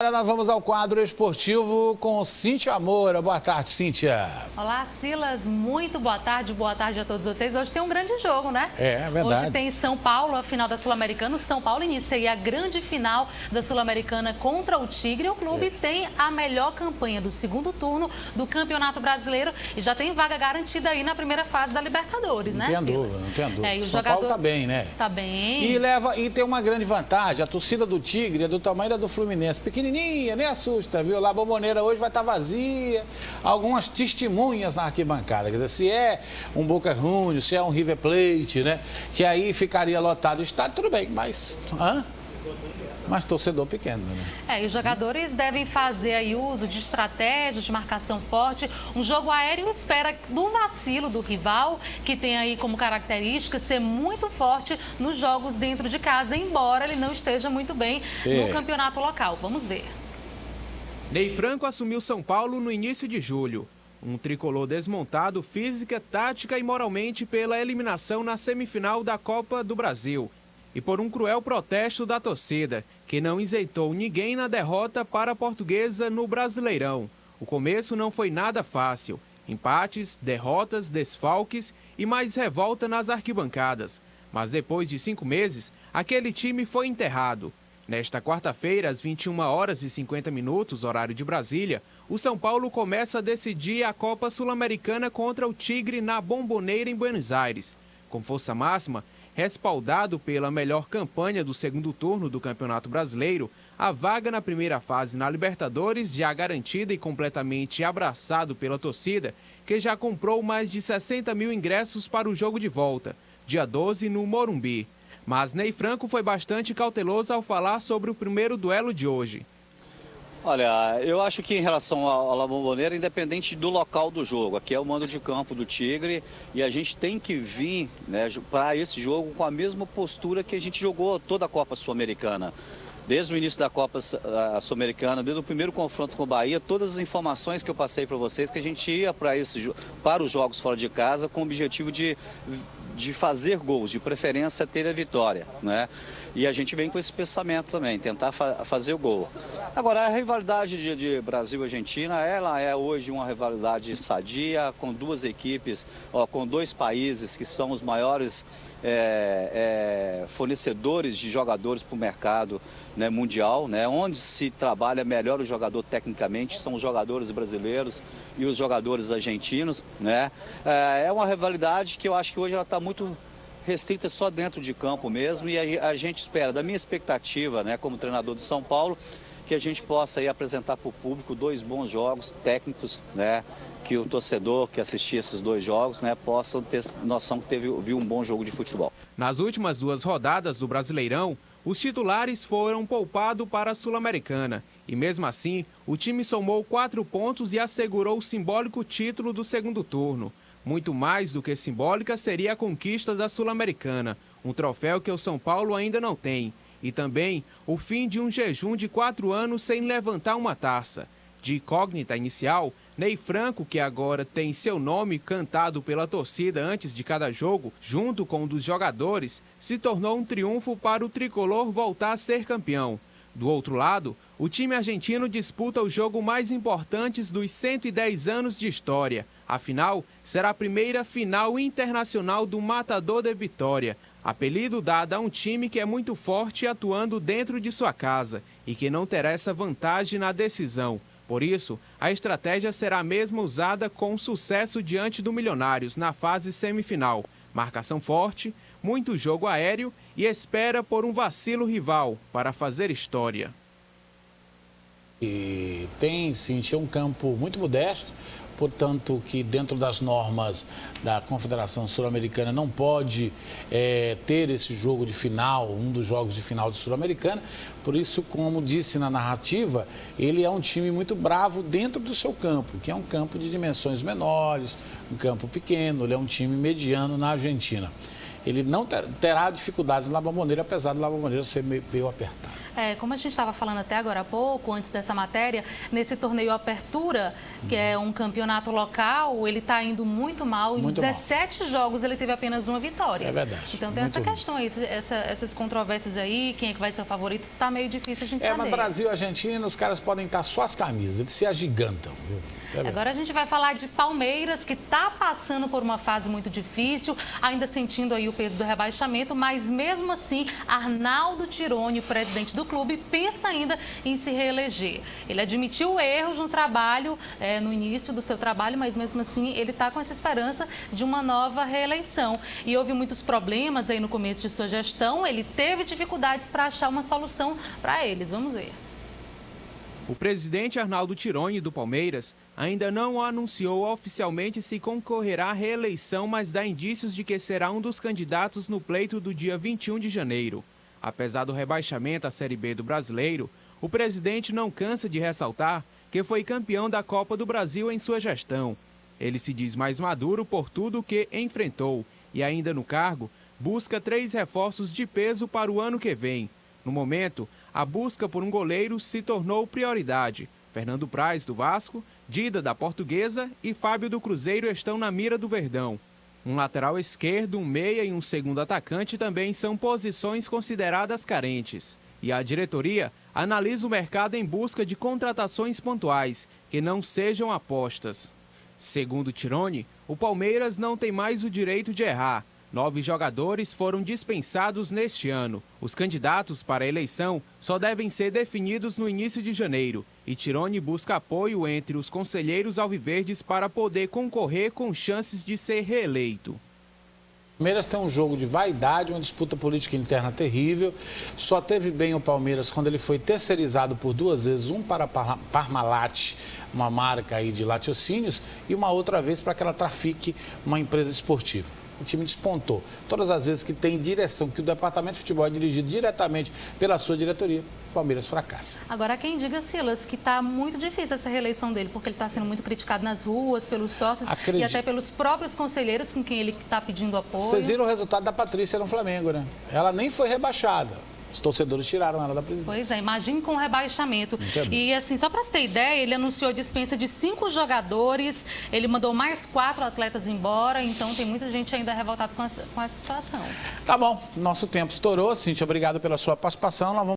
Agora nós vamos ao quadro esportivo com Cíntia Moura. Boa tarde, Cíntia. Olá, Silas. Muito boa tarde a todos vocês. Hoje tem um grande jogo, né? É verdade. Hoje tem São Paulo, a final da Sul-Americana. O São Paulo inicia aí a grande final da Sul-Americana contra o Tigre. O clube tem a melhor campanha do segundo turno do Campeonato Brasileiro e já tem vaga garantida aí na primeira fase da Libertadores, né, Silas? Não tem dúvida. E o São jogador Paulo tá bem, né? Tá bem. E tem uma grande vantagem. A torcida do Tigre é do tamanho da do Fluminense. Pequenininha, nem assusta, viu? Lá a Bombonera hoje vai estar vazia. Algumas testemunhas na arquibancada. Quer dizer, se é um Boca Juniors, se é um River Plate, né? Que aí ficaria lotado o estádio, tudo bem, mas... Mas torcedor pequeno, né? E os jogadores devem fazer aí uso de estratégias de marcação forte. Um jogo aéreo espera do vacilo do rival, que tem aí como característica ser muito forte nos jogos dentro de casa, embora ele não esteja muito bem no campeonato local. Vamos ver. Ney Franco assumiu São Paulo no início de julho. Um tricolor desmontado física, tática e moralmente pela eliminação na semifinal da Copa do Brasil. E por um cruel protesto da torcida, que não isentou ninguém na derrota para a Portuguesa no Brasileirão. O começo não foi nada fácil. Empates, derrotas, desfalques e mais revolta nas arquibancadas. Mas depois de 5 meses, aquele time foi enterrado. Nesta quarta-feira, às 21h50, horário de Brasília, o São Paulo começa a decidir a Copa Sul-Americana contra o Tigre na Bombonera, em Buenos Aires. Com força máxima, respaldado pela melhor campanha do segundo turno do Campeonato Brasileiro, a vaga na primeira fase na Libertadores já garantida e completamente abraçado pela torcida, que já comprou mais de 60 mil ingressos para o jogo de volta, dia 12 no Morumbi. Mas Ney Franco foi bastante cauteloso ao falar sobre o primeiro duelo de hoje. Olha, eu acho que em relação à La Bombonera, independente do local do jogo, aqui é o mando de campo do Tigre e a gente tem que vir, né, para esse jogo com a mesma postura que a gente jogou toda a Copa Sul-Americana. Desde o início da Copa Sul-Americana, desde o primeiro confronto com o Bahia, todas as informações que eu passei para vocês, que a gente ia para os jogos fora de casa com o objetivo de fazer gols, de preferência ter a vitória, né? E a gente vem com esse pensamento também, tentar fazer o gol. Agora, a rivalidade de Brasil e Argentina, ela é hoje uma rivalidade sadia, com duas equipes, com dois países que são os maiores fornecedores de jogadores para o mercado, né, mundial, né? Onde se trabalha melhor o jogador tecnicamente são os jogadores brasileiros e os jogadores argentinos, né? É uma rivalidade que eu acho que hoje ela está muito restrita só dentro de campo mesmo, e a gente espera, da minha expectativa, né, como treinador de São Paulo, que a gente possa aí apresentar para o público 2 bons jogos técnicos, né, que o torcedor que assistir esses 2 jogos, né, possa ter noção que viu um bom jogo de futebol. Nas últimas 2 rodadas do Brasileirão, os titulares foram poupados para a Sul-Americana. E mesmo assim, o time somou 4 pontos e assegurou o simbólico título do segundo turno. Muito mais do que simbólica seria a conquista da Sul-Americana, um troféu que o São Paulo ainda não tem. E também o fim de um jejum de 4 anos sem levantar uma taça. De incógnita inicial, Ney Franco, que agora tem seu nome cantado pela torcida antes de cada jogo, junto com o dos jogadores, se tornou um triunfo para o tricolor voltar a ser campeão. Do outro lado, o time argentino disputa o jogo mais importante dos 110 anos de história. Afinal, será a primeira final internacional do Matador de Vitória, apelido dado a um time que é muito forte atuando dentro de sua casa e que não terá essa vantagem na decisão. Por isso, a estratégia será mesmo usada com sucesso diante do Milionários na fase semifinal. Marcação forte, muito jogo aéreo e espera por um vacilo rival para fazer história. E tem, sim, um campo muito modesto, portanto que dentro das normas da Confederação Sul-Americana não pode ter esse jogo de final, um dos jogos de final de Sul-Americana. Por isso, como disse na narrativa, ele é um time muito bravo dentro do seu campo, que é um campo de dimensões menores, um campo pequeno, ele é um time mediano na Argentina. Ele não terá dificuldades na La Bombonera, apesar de La Bombonera ser meio apertado. Como a gente estava falando até agora há pouco, antes dessa matéria, nesse torneio Apertura, que é um campeonato local, ele está indo muito mal. Em 17 jogos ele teve apenas uma vitória. É verdade. Então tem essa questão aí, essas controvérsias aí, quem é que vai ser o favorito, está meio difícil a gente saber. Mas Brasil e Argentina, os caras podem estar só as camisas, eles se agigantam, viu? Agora a gente vai falar de Palmeiras, que está passando por uma fase muito difícil, ainda sentindo aí o peso do rebaixamento, mas mesmo assim, Arnaldo Tironi, o presidente do clube, pensa ainda em se reeleger. Ele admitiu erros no trabalho, no início do seu trabalho, mas mesmo assim ele está com essa esperança de uma nova reeleição. E houve muitos problemas aí no começo de sua gestão, ele teve dificuldades para achar uma solução para eles. Vamos ver. O presidente Arnaldo Tironi, do Palmeiras, ainda não anunciou oficialmente se concorrerá à reeleição, mas dá indícios de que será um dos candidatos no pleito do dia 21 de janeiro. Apesar do rebaixamento à Série B do Brasileiro, o presidente não cansa de ressaltar que foi campeão da Copa do Brasil em sua gestão. Ele se diz mais maduro por tudo o que enfrentou e, ainda no cargo, busca 3 reforços de peso para o ano que vem. No momento, a busca por um goleiro se tornou prioridade. Fernando Praz, do Vasco, Dida, da Portuguesa e Fábio do Cruzeiro estão na mira do Verdão. Um lateral esquerdo, um meia e um segundo atacante também são posições consideradas carentes. E a diretoria analisa o mercado em busca de contratações pontuais, que não sejam apostas. Segundo Tironi, o Palmeiras não tem mais o direito de errar. 9 jogadores foram dispensados neste ano. Os candidatos para a eleição só devem ser definidos no início de janeiro. E Tironi busca apoio entre os conselheiros alviverdes para poder concorrer com chances de ser reeleito. O Palmeiras tem um jogo de vaidade, uma disputa política interna terrível. Só teve bem o Palmeiras quando ele foi terceirizado por 2 vezes, um para a Parmalat, uma marca aí de laticínios, e uma outra vez para aquela Trafic, uma empresa esportiva. O time despontou. Todas as vezes que tem direção, que o departamento de futebol é dirigido diretamente pela sua diretoria, o Palmeiras fracassa. Agora, quem diga, Silas, que está muito difícil essa reeleição dele, porque ele está sendo muito criticado nas ruas, pelos sócios e até pelos próprios conselheiros com quem ele está pedindo apoio. Vocês viram o resultado da Patrícia no Flamengo, né? Ela nem foi rebaixada. Os torcedores tiraram ela da presidência. Pois é, imagine com o rebaixamento. E assim, só para você ter ideia, ele anunciou a dispensa de 5 jogadores, ele mandou mais 4 atletas embora, então tem muita gente ainda revoltada com essa situação. Tá bom, nosso tempo estourou. Cíntia, obrigado pela sua participação. Nós vamos